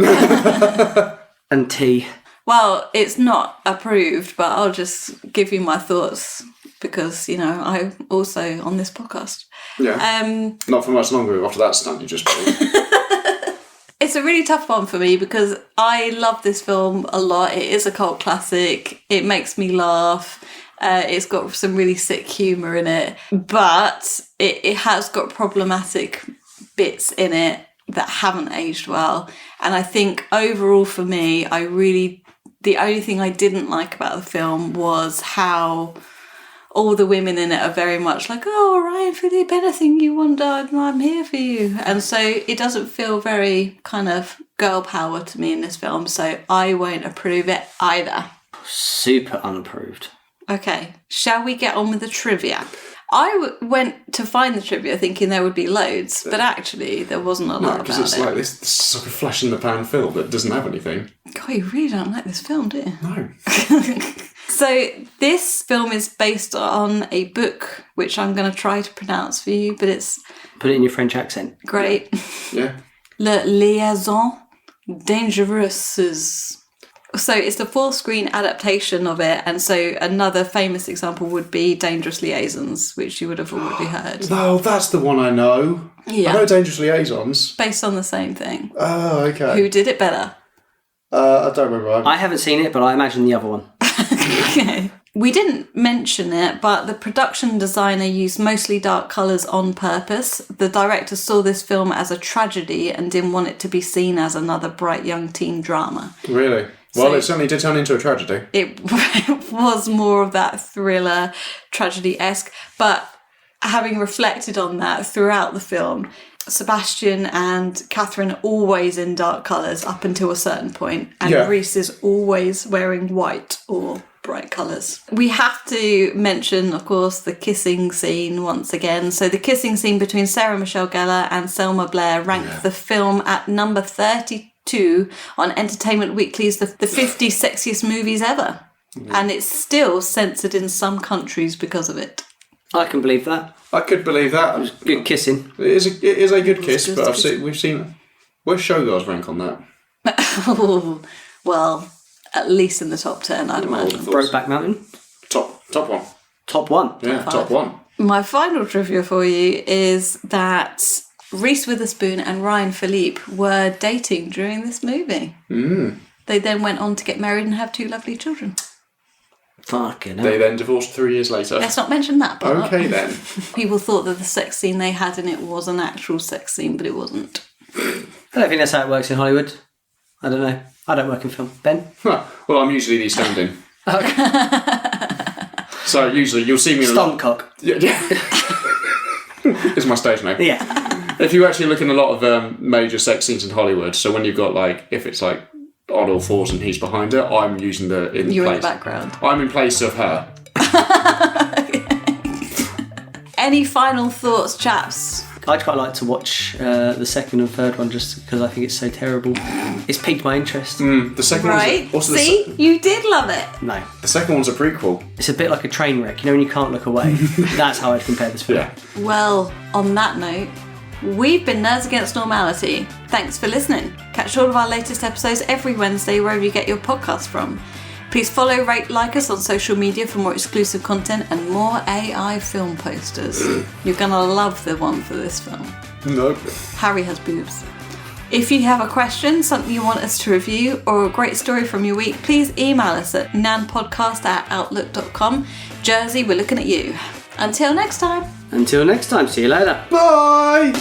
And tea. Well, it's not approved, but I'll just give you my thoughts because, you know, I'm also on this podcast. Yeah. Not for much longer after that stunt you just pulled. It's a really tough one for me because I love this film a lot. It is a cult classic. It makes me laugh. It's got some really sick humour in it, but it has got problematic bits in it that haven't aged well. And I think overall for me, the only thing I didn't like about the film was how all the women in it are very much like, oh, Ryan Philippe, anything you want, I'm here for you. And so it doesn't feel very kind of girl power to me in this film. So I won't approve it either. Super unapproved. Okay, shall we get on with the trivia? I went to find the trivia thinking there would be loads, but actually there wasn't a lot because about it's it. like this is like a flash in the pan film that doesn't have anything. God, you really don't like this film, do you? No. So this film is based on a book, which I'm going to try to pronounce for you, but it's... Put it in your French accent. Great. Yeah. Le Liaison Dangereuse. So it's the 4-screen adaptation of it, and so another famous example would be Dangerous Liaisons, which you would have already heard. No, that's the one I know. Yeah. I know Dangerous Liaisons. Based on the same thing. Oh, okay. Who did it better? I don't remember. I haven't seen it, but I imagine the other one. Okay. We didn't mention it, but the production designer used mostly dark colours on purpose. The director saw this film as a tragedy and didn't want it to be seen as another bright young teen drama. Really? Well, it certainly did turn into a tragedy. It was more of that thriller, tragedy-esque, but having reflected on that throughout the film, Sebastian and Catherine are always in dark colours up until a certain point, and Reese is always wearing white or bright colours. We have to mention, of course, the kissing scene once again. So the kissing scene between Sarah Michelle Gellar and Selma Blair ranked the film at number 32 on Entertainment Weekly's the 50 sexiest movies ever. And it's still censored in some countries because of it. I can believe that. I could believe that. Good kissing. It is a good kiss, but we've seen... Where's Showgirls rank on that? Well, at least in the top 10, I'd imagine. Brokeback Mountain. Top one. Top one. Yeah, top one. My final trivia for you is that Reese Witherspoon and Ryan Philippe were dating during this movie. They then went on to get married and have 2 lovely children. Fucking hell. They then divorced 3 years later. Let's not mention that part. Okay then. People thought that the sex scene they had in it was an actual sex scene, but it wasn't. I don't think that's how it works in Hollywood. I don't know. I don't work in film. Ben? Well, I'm usually the stand-in. So usually you'll see me... Stuntcock. Yeah. It's my stage name. Yeah. If you actually look in a lot of major sex scenes in Hollywood, so when you've got like, if it's like on all fours and he's behind her, I'm using You're in the background. I'm in place of her. Any final thoughts, chaps? I'd quite like to watch the second and third one just because I think it's so terrible. It's piqued my interest. The second Right? one's also See? You did love it. No. the second one's a prequel. It's a bit like a train wreck, you know, when you can't look away. That's how I'd compare this film. Yeah. Well, on that note, we've been Nerds Against Normality. Thanks for listening. Catch all of our latest episodes every Wednesday wherever you get your podcast from. Please follow, rate, like us on social media for more exclusive content and more AI film posters. You're gonna love the one for this film. Nope. Harry has boobs. If you have a question, something you want us to review, or a great story from your week, please email us at nanpodcast@outlook.com. Jersey, we're looking at you. Until next time. Until next time, see you later. Bye!